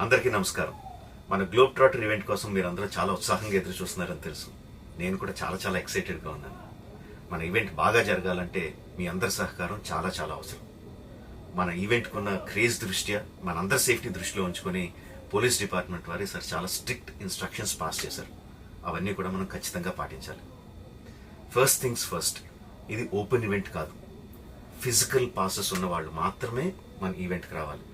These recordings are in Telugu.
అందరికీ నమస్కారం. మన గ్లోబ్ ట్రాటర్ ఈవెంట్ కోసం మీరందరూ చాలా ఉత్సాహంగా ఎదురు చూస్తున్నారని తెలుసు. నేను కూడా చాలా ఎక్సైటెడ్గా ఉన్నాను. మన ఈవెంట్ బాగా జరగాలంటే మీ అందరి సహకారం చాలా అవసరం. మన ఈవెంట్కి ఉన్న క్రేజ్ దృష్ట్యా మనందరి సేఫ్టీ దృష్టిలో ఉంచుకొని పోలీస్ డిపార్ట్మెంట్ వారు సార్ చాలా స్ట్రిక్ట్ ఇన్స్ట్రక్షన్స్ పాస్ చేశారు. అవన్నీ కూడా మనం ఖచ్చితంగా పాటించాలి. ఫస్ట్ థింగ్స్ ఫస్ట్, ఇది ఓపెన్ ఈవెంట్ కాదు. ఫిజికల్ పాసెస్ ఉన్న వాళ్ళు మాత్రమే మన ఈవెంట్కి రావాలి.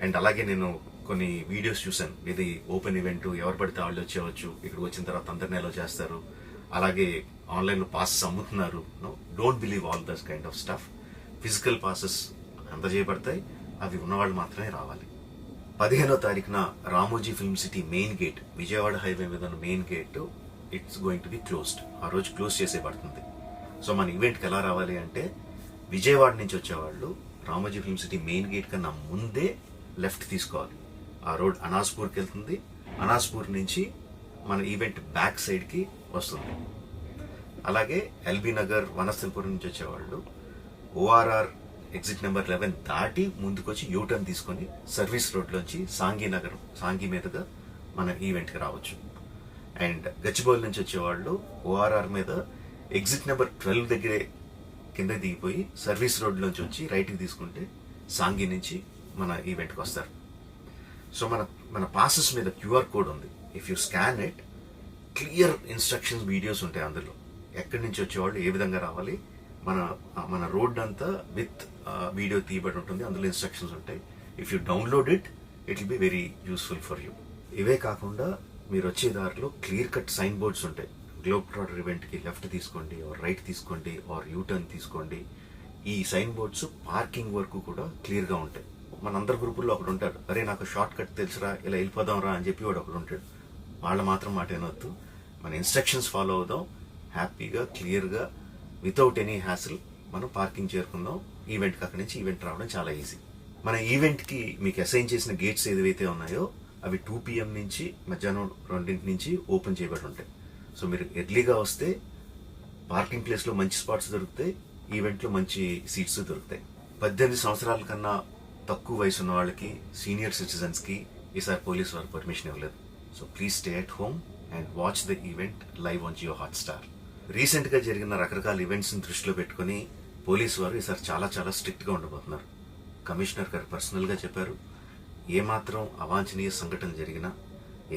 అండ్ అలాగే నేను కొన్ని వీడియోస్ చూశాను. ఇది ఓపెన్ ఈవెంట్, ఎవరు పడితే వాళ్ళు వచ్చేవచ్చు, ఇక్కడికి వచ్చిన తర్వాత అందరినీ అలో చేస్తారు, అలాగే ఆన్లైన్లో పాసెస్ అమ్ముతున్నారు. Don't believe all this kind of stuff. Physical passes అందజేయబడతాయి, అవి ఉన్నవాళ్ళు మాత్రమే రావాలి. 15వ తారీఖున Ramoji film city main gate, Vijayawada highway మీద ఉన్న main gate it's going to be closed. ఆ రోజు క్లోజ్ చేసేయబడుతుంది. సో మన ఈవెంట్కి ఎలా రావాలి అంటే, విజయవాడ నుంచి వచ్చేవాళ్ళు Ramoji film city main gate కన్నా ముందే లెఫ్ట్ తీసుకోవాలి. ఆ రోడ్ అనాస్పూర్కి వెళ్తుంది. అనాస్పూర్ నుంచి మన ఈవెంట్ బ్యాక్ సైడ్కి వస్తుంది. అలాగే ఎల్బీ నగర్, వనస్థలపురం నుంచి వచ్చేవాళ్ళు ఓఆర్ఆర్ ఎగ్జిట్ నెంబర్ 11 దాటి ముందుకొచ్చి యూటర్న్ తీసుకొని సర్వీస్ రోడ్లోంచి సాంఘీ మీదుగా మన ఈవెంట్కి రావచ్చు. అండ్ గచ్చిబౌలి నుంచి వచ్చేవాళ్ళు ఓఆర్ఆర్ మీద ఎగ్జిట్ నెంబర్ 12 దగ్గరే కింద దిగిపోయి సర్వీస్ రోడ్లోంచి వచ్చి రైట్కి తీసుకుంటే సాంఘీ నుంచి మన ఈవెంట్కి వస్తారు. సో మన పాసెస్ మీద క్యూఆర్ కోడ్ ఉంది. If you scan it, clear instructions videos ఉంటాయి అందులో. ఎక్కడి నుంచి వచ్చేవాళ్ళు ఏ విధంగా రావాలి, మన రోడ్ అంతా విత్ వీడియో తీయబడి ఉంటుంది. అందులో ఇన్స్ట్రక్షన్స్ ఉంటాయి. If you download it will be very useful for you. ఇవే కాకుండా మీరు వచ్చే దారిలో క్లియర్ కట్ సైన్ బోర్డ్స్ ఉంటాయి. గ్లోబ్ ట్రాటర్ ఈవెంట్కి లెఫ్ట్ తీసుకోండి, ఆర్ రైట్ తీసుకోండి, ఆర్ యూటర్న్ తీసుకోండి. ఈ సైన్ బోర్డ్స్ పార్కింగ్ వరకు కూడా క్లియర్గా ఉంటాయి. మనందరి గ్రూపుల్లో ఒకడు ఉంటాడు, అరే నాకు షార్ట్ కట్ తెలుసురా, ఇలా వెళ్ళిపోదాం రా అని చెప్పి వాడు ఒకడు ఉంటాడు. వాళ్ళ మాత్రం మాట వినొద్దు. మన ఇన్స్ట్రక్షన్స్ ఫాలో అవుదాం. హ్యాపీగా క్లియర్గా వితౌట్ ఎనీ హ్యాసిల్ మనం పార్కింగ్ చేరుకుందాం. ఈవెంట్కి అక్కడి నుంచి ఈవెంట్ రావడం చాలా ఈజీ. మన ఈవెంట్కి మీకు అసైన్ చేసిన గేట్స్ ఏదైతే ఉన్నాయో అవి 2 PM నుంచి మధ్యాహ్నం 2 నుంచి ఓపెన్ చేయబడి ఉంటాయి. సో మీరు ఎర్లీగా వస్తే పార్కింగ్ ప్లేస్లో మంచి స్పాట్స్ దొరుకుతాయి, ఈవెంట్లో మంచి సీట్స్ దొరుకుతాయి. 18 సంవత్సరాల కన్నా తక్కువ వయసు ఉన్న వాళ్ళకి, సీనియర్ సిటిజన్స్కి ఈసారి పోలీస్ వారు పర్మిషన్ ఇవ్వలేదు. So please stay at home and watch the event live on Jio Hotstar. రీసెంట్గా జరిగిన రకరకాల ఈవెంట్స్ని దృష్టిలో పెట్టుకుని పోలీసు వారు ఈసారి చాలా స్ట్రిక్ట్గా ఉండబోతున్నారు. కమిషనర్ గారు పర్సనల్గా చెప్పారు, ఏమాత్రం అవాంఛనీయ సంఘటన జరిగినా,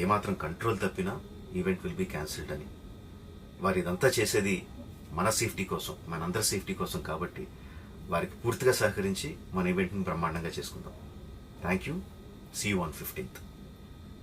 ఏమాత్రం కంట్రోల్ తప్పినా ఈవెంట్ విల్ బీ క్యాన్సిల్డ్ అని. వారు ఇదంతా చేసేది మన సేఫ్టీ కోసం, మనందరి సేఫ్టీ కోసం. కాబట్టి వారికి పూర్తిగా సహకరించి మన ఈవెంట్ని బ్రహ్మాండంగా చేసుకుందాం. Thank you. See you on 15th.